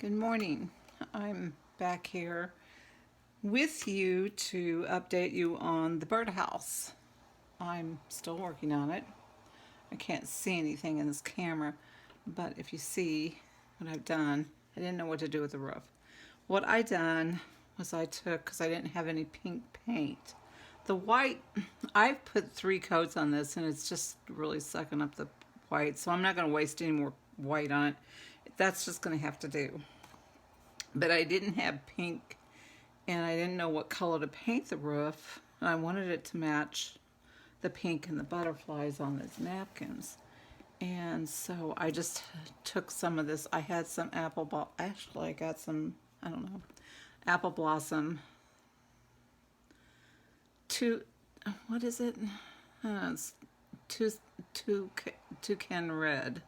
Good morning. I'm back here with you to update you on the birdhouse. I'm still working on it. I can't see anything in this camera, but if you see what I've done, I didn't know what to do with the roof. What I done was I took, because I didn't have any pink paint, the white, I've put 3 coats on this and it's just really sucking up the white, so I'm not going to waste any more white on it. That's just going to have to do. But I didn't have pink and I didn't know what color to paint the roof, and I wanted it to match the pink and the butterflies on these napkins. And so I just took some of this. I had some actually I got some, I don't know, apple blossom, two, what is it? It's two, toucan red,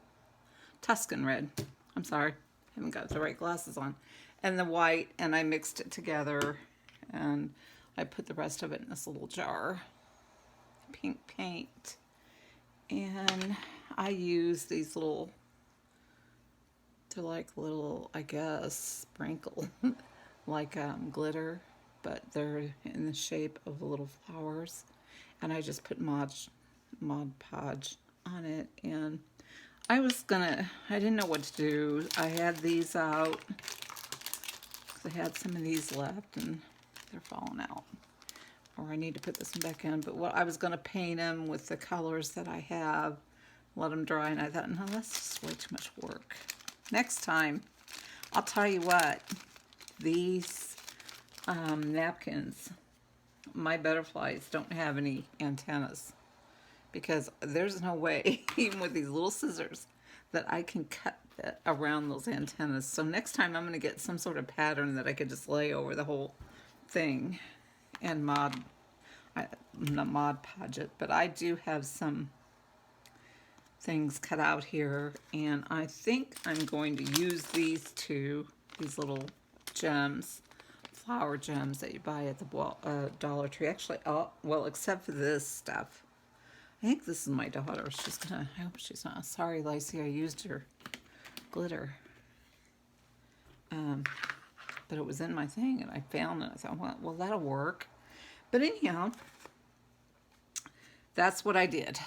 Tuscan red. I'm sorry, I haven't got the right glasses on. And the white, and I mixed it together, and I put the rest of it in this little jar, pink paint. And I use these little, they're like little, I guess, sprinkle, like glitter, but they're in the shape of little flowers. And I just put Mod Podge on it, and I didn't know what to do. I had these out, because I had some of these left, and they're falling out. Or I need to put this one back in, but I was going to paint them with the colors that I have, let them dry, and I thought, no, that's just way too much work. Next time, I'll tell you what, these napkins, my butterflies don't have any antennas, because there's no way, even with these little scissors, that I can cut around those antennas. So next time I'm going to get some sort of pattern that I could just lay over the whole thing and not Mod Podge it, but I do have some things cut out here, and I think I'm going to use these little gems, flower gems that you buy at the Dollar Tree. Actually, well, except for this stuff. I think this is my daughter. I hope she's not. Sorry, Lacey, I used your glitter. But it was in my thing, and I found it. I thought, well, that'll work. But anyhow, that's what I did.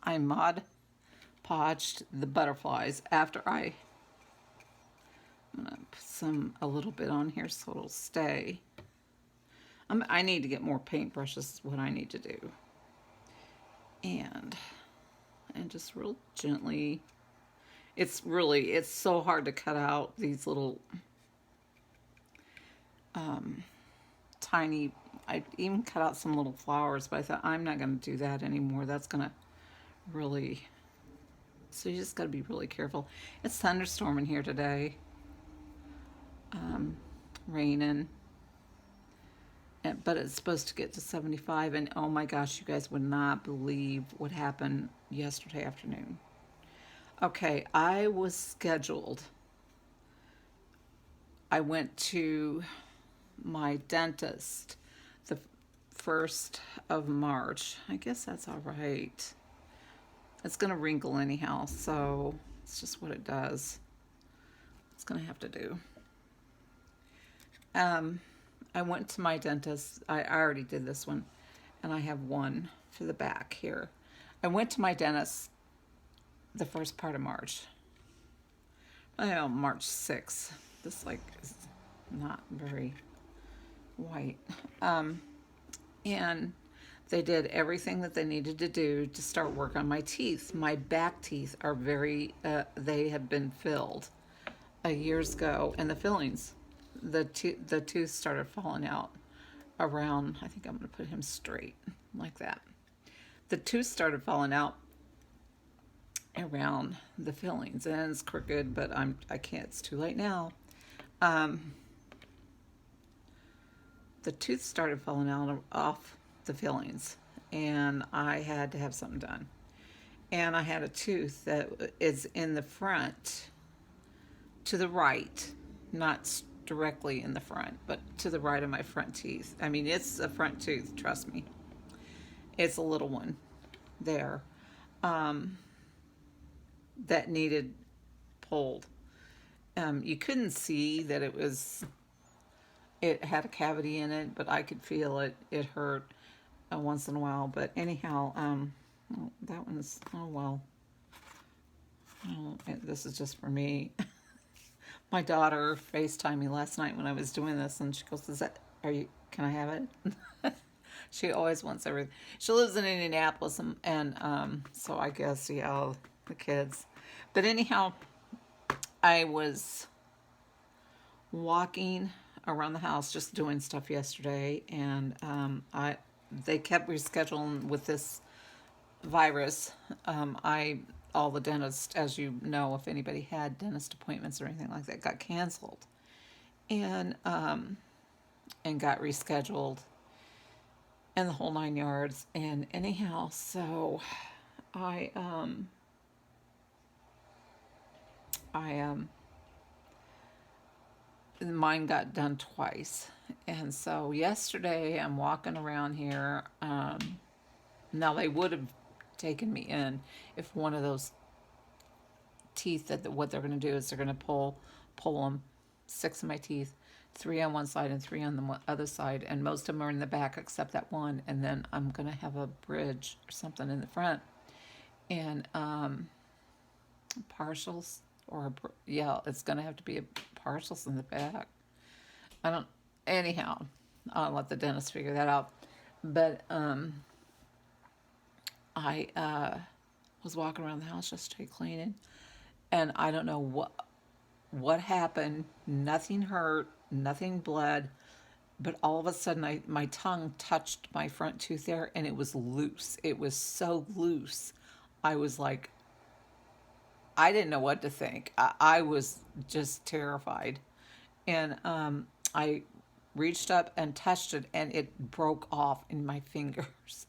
I Mod Podged the butterflies after I'm gonna put a little bit on here so it'll stay. I need to get more paintbrushes, is what I need to do. And just real gently. It's so hard to cut out these little tiny, I even cut out some little flowers, but I thought I'm not going to do that anymore. That's going to really, so you just got to be really careful. It's thunderstorming here today, raining, but it's supposed to get to 75, and oh my gosh, you guys would not believe what happened yesterday afternoon. Okay, I was scheduled. I went to my dentist the 1st of March. I guess that's all right. It's going to wrinkle anyhow, so it's just what it does. It's going to have to do. I went to my dentist. I already did this one, and I have one for the back here. I went to my dentist the first part of March. March 6th. This is not very white. And they did everything that they needed to do to start work on my teeth. My back teeth are they have been filled years ago, and the fillings, the tooth started falling out around, I think I'm going to put him straight like that. The tooth started falling out around the fillings, and it's crooked, but I can't, it's too late now. The tooth started falling out off the fillings, and I had to have something done. And I had a tooth that is in the front to the right, not directly in the front, but to the right of my front teeth. I mean, it's a front tooth, trust me. It's a little one there that needed pulled. You couldn't see that it had a cavity in it, but I could feel it. It hurt once in a while. But anyhow, well, that one's, oh well. Oh, this is just for me. My daughter FaceTimed me last night when I was doing this, and she goes, can I have it? She always wants everything. She lives in Indianapolis, and so I guess, yeah, the kids. But anyhow, I was walking around the house just doing stuff yesterday, and they kept rescheduling with this virus. All the dentists, as you know, if anybody had dentist appointments or anything like that, got canceled, and got rescheduled, and the whole 9 yards. And anyhow, so I mine got done twice, and so yesterday I'm walking around here. Now they would have taken me in if one of those teeth, that what they're going to do is they're going to pull them, 6 of my teeth, 3 on one side and 3 on the other side, and most of them are in the back except that one, and then I'm going to have a bridge or something in the front, and partials, yeah, it's going to have to be a partials in the back. Anyhow, I'll let the dentist figure that out. But I was walking around the house yesterday cleaning, and I don't know what happened. Nothing hurt, nothing bled, but all of a sudden my tongue touched my front tooth there, and it was loose. It was so loose. I was like, I didn't know what to think. I was just terrified. And I reached up and touched it, and it broke off in my fingers.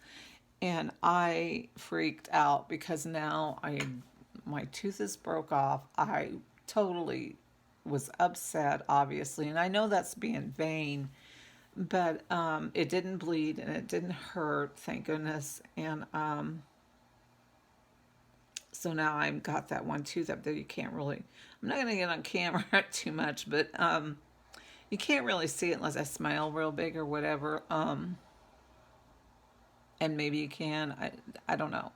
And I freaked out because now my tooth is broke off. I totally was upset, obviously, and I know that's being vain, but it didn't bleed and it didn't hurt, thank goodness. And so now I've got that one tooth up there. You can't really, I'm not going to get on camera too much, but you can't really see it unless I smile real big or whatever. And maybe you can. I don't know.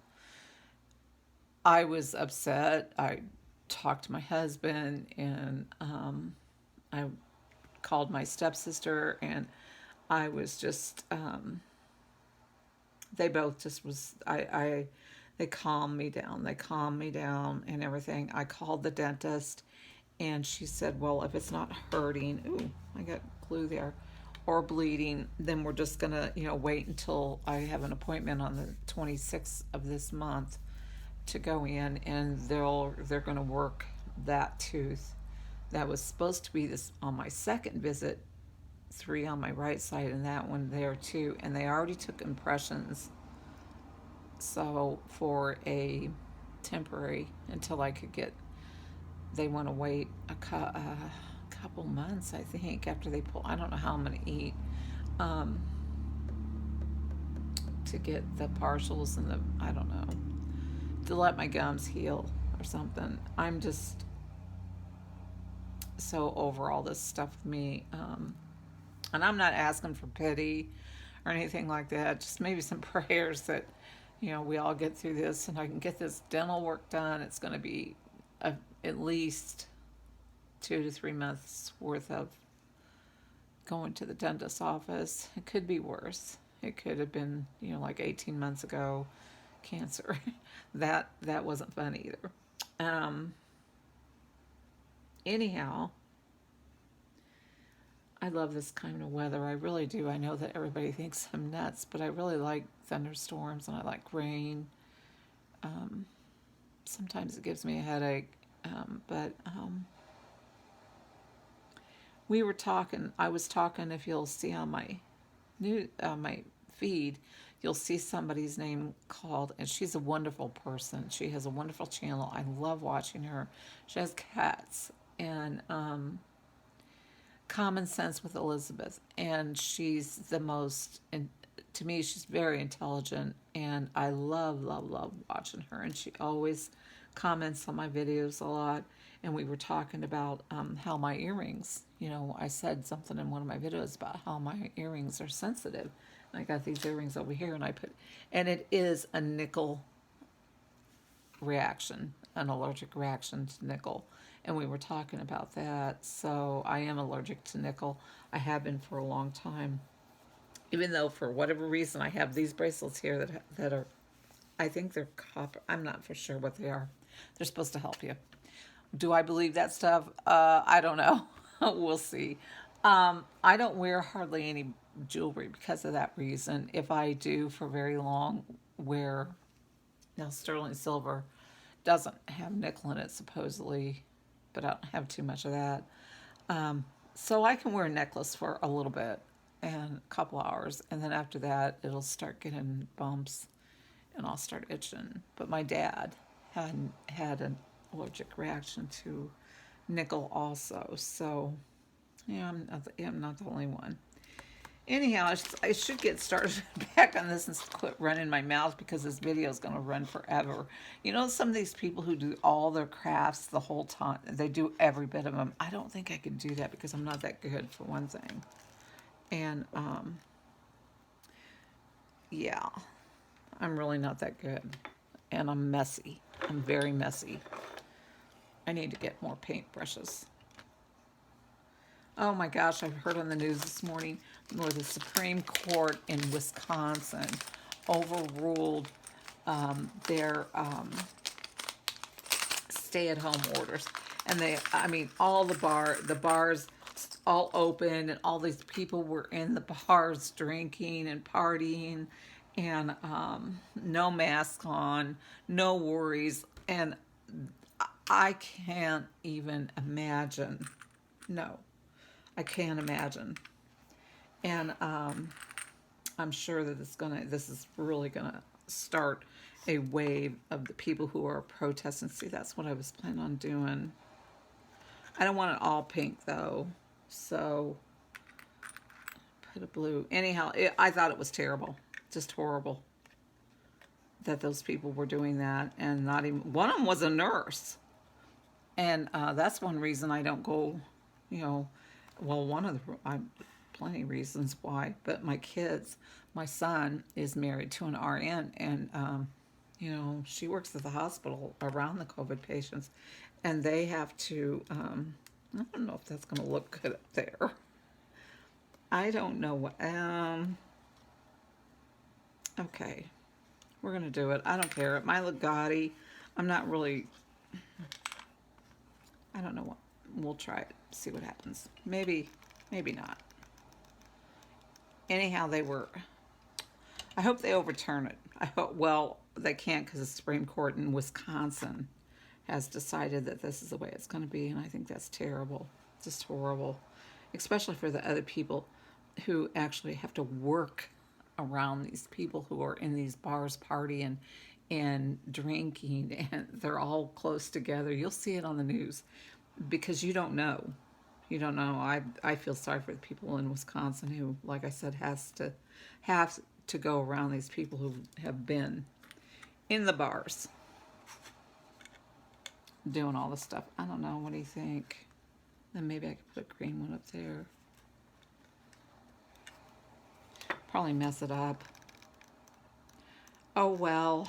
I was upset. I talked to my husband, and I called my stepsister, and I was just, they both just was, they calmed me down. They calmed me down and everything. I called the dentist, and she said, well, if it's not hurting, ooh, I got glue there, or bleeding, then we're just gonna, wait until I have an appointment on the 26th of this month to go in, and they're gonna work that tooth. That was supposed to be this on my second visit, 3 on my right side, and that one there too. And they already took impressions, so for a temporary until I could get. They want to wait a couple months, I think, after they pull. I don't know how I'm going to eat to get the partials and I don't know, to let my gums heal or something. I'm just so over all this stuff with me. And I'm not asking for pity or anything like that. Just maybe some prayers that, we all get through this and I can get this dental work done. It's going to be at least 2 to 3 months worth of going to the dentist's office. It could be worse. It could have been, like 18 months ago, cancer. that wasn't fun either. Anyhow, I love this kind of weather. I really do. I know that everybody thinks I'm nuts, but I really like thunderstorms and I like rain. Sometimes it gives me a headache. But I was talking, if you'll see on my my feed, you'll see somebody's name called, and she's a wonderful person. She has a wonderful channel. I love watching her. She has cats, and Common Sense with Elizabeth, and she's the most, and to me, she's very intelligent, and I love watching her, and she always comments on my videos a lot, and we were talking about how my earrings, I said something in one of my videos about how my earrings are sensitive. And I got these earrings over here, and it is a nickel reaction, an allergic reaction to nickel. And we were talking about that. So I am allergic to nickel. I have been for a long time. Even though for whatever reason I have these bracelets here that are, I think they're copper. I'm not for sure what they are. They're supposed to help you. Do I believe that stuff? I don't know. We'll see. I don't wear hardly any jewelry because of that reason. If I do for very long, wear, now sterling silver doesn't have nickel in it supposedly, but I don't have too much of that. So I can wear a necklace for a little bit and a couple hours, and then after that it'll start getting bumps and I'll start itching. But my dad had an allergic reaction to nickel also, so yeah, I'm not the only one. Anyhow, I should get started back on this and quit running my mouth because this video is going to run forever. Some of these people who do all their crafts the whole time, they do every bit of them. I don't think I can do that because I'm not that good, for one thing. And, yeah, I'm really not that good. And I'm messy. I'm very messy. I need to get more paintbrushes. Oh my gosh, I've heard on the news this morning where the Supreme Court in Wisconsin overruled their stay-at-home orders. And all the bars all open, and all these people were in the bars drinking and partying, and no mask on, no worries. And I can't even imagine. No. I can't imagine. And I'm sure that this is really gonna start a wave of the people who are protesting. See, that's what I was planning on doing. I don't want it all pink though, so put a blue. Anyhow, I thought it was terrible, just horrible that those people were doing that, and not even one of them was a nurse. And that's one reason I don't go, well, one of the, plenty of reasons why, but my son is married to an RN, and, she works at the hospital around the COVID patients, and they have to, I don't know if that's going to look good up there. I don't know what, okay, we're going to do it. I don't care. It might look gaudy. I'm not really, I don't know what, we'll try it, see what happens. Maybe not. Anyhow, I hope they overturn it. I hope, well, they can't because the Supreme Court in Wisconsin has decided that this is the way it's going to be, and I think that's terrible. Just horrible, especially for the other people who actually have to work around these people who are in these bars partying and drinking, and they're all close together. You'll see it on the news because you don't know. You don't know. I feel sorry for the people in Wisconsin who, like I said, have to go around these people who have been in the bars doing all this stuff. I don't know. What do you think? Then maybe I could put a green one up there. Probably mess it up. Oh well.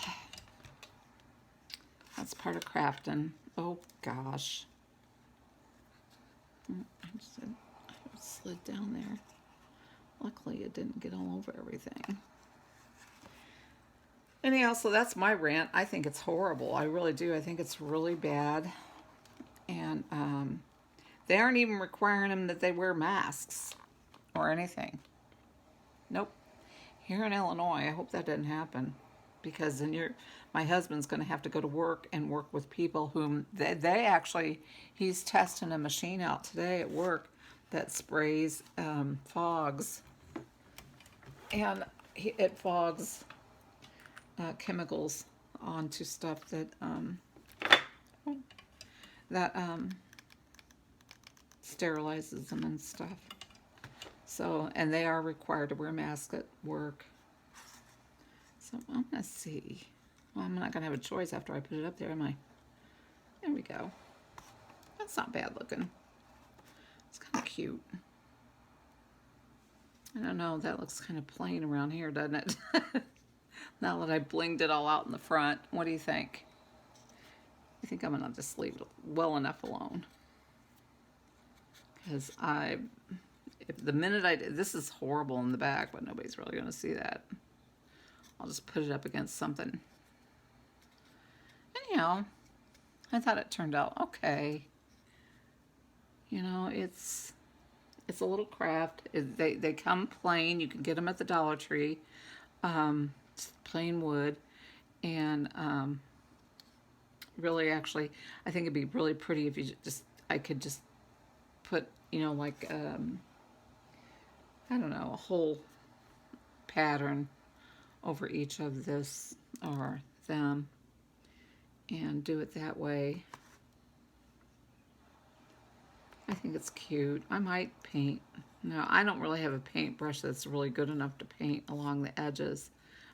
That's part of crafting. Oh gosh. I slid down there. Luckily it didn't get all over everything. Anyhow, so that's my rant. I think it's horrible. I really do. I think it's really bad. And they aren't even requiring them that they wear masks or anything. Nope. Here in Illinois, I hope that doesn't happen, because then my husband's going to have to go to work and work with people whom they actually, he's testing a machine out today at work that sprays fogs, and it fogs chemicals onto stuff that sterilizes them and stuff. So, and they are required to wear masks at work. So I'm going to see. Well, I'm not going to have a choice after I put it up there, am I? There we go. That's not bad looking. It's kind of cute. I don't know, that looks kind of plain around here, doesn't it? Now that I blinged it all out in the front, what do you think? I think I'm gonna just leave it well enough alone. Because the minute this is horrible in the back, but nobody's really gonna see that. I'll just put it up against something. Anyhow, I thought it turned out okay. You know, it's a little craft. They come plain. You can get them at the Dollar Tree. It's plain wood. And really, actually, I think it'd be really pretty if I could just put, you know, like, I don't know, a whole pattern over each of this or them and do it that way. I think it's cute. I might paint. No, I don't really have a paintbrush that's really good enough to paint along the edges,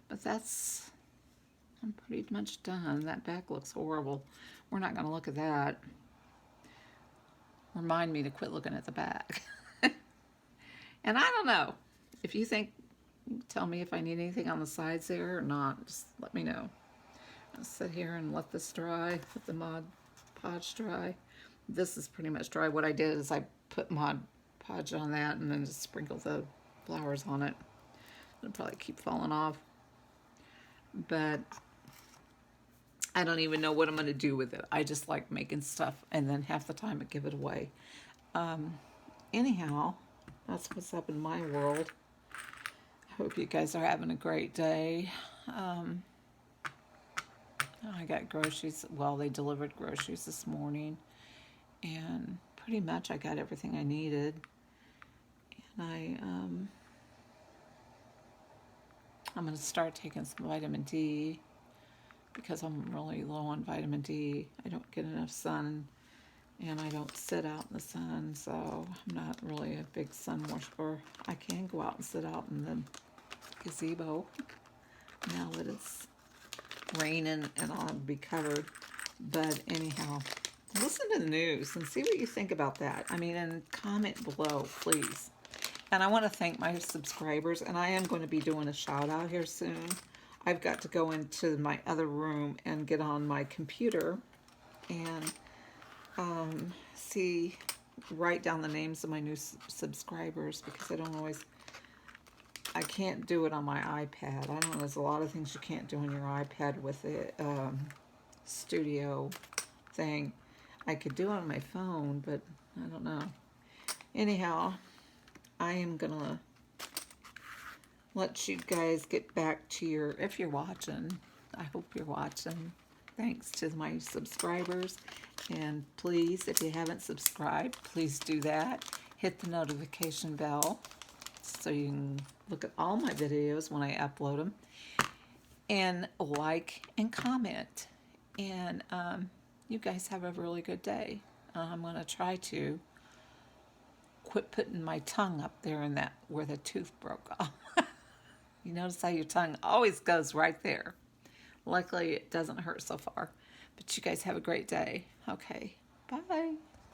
but I'm pretty much done. That back looks horrible. We're not going to look at that. Remind me to quit looking at the back. And I don't know. If you think, tell me if I need anything on the sides there or not. Just let me know. I'll sit here and let this dry. Let the Mod Podge dry. This is pretty much dry. What I did is I put Mod Podge on that and then just sprinkle the flowers on it. It'll probably keep falling off. But I don't even know what I'm going to do with it. I just like making stuff and then half the time I give it away. Anyhow, that's what's up in my world. I hope you guys are having a great day. I got groceries. Well, they delivered groceries this morning. And pretty much I got everything I needed. And I'm going to start taking some vitamin D because I'm really low on vitamin D. I don't get enough sun and I don't sit out in the sun, so I'm not really a big sun worshiper. I can go out and sit out in the gazebo now that it's raining and I'll be covered. But anyhow, listen to the news and see what you think about that. I mean, and comment below, please. And I want to thank my subscribers, and I am going to be doing a shout out here soon. I've got to go into my other room and get on my computer and write down the names of my new subscribers, because I can't do it on my iPad. I don't know, there's a lot of things you can't do on your iPad with the studio thing. I could do it on my phone, but I don't know. Anyhow, I am gonna let you guys get back to if you're watching. I hope you're watching. Thanks to my subscribers. And please, if you haven't subscribed, please do that. Hit the notification bell so you can look at all my videos when I upload them. And like and comment. And you guys have a really good day. I'm going to try to quit putting my tongue up there in that where the tooth broke off. You notice how your tongue always goes right there. Luckily, it doesn't hurt so far. But you guys have a great day. Okay, bye.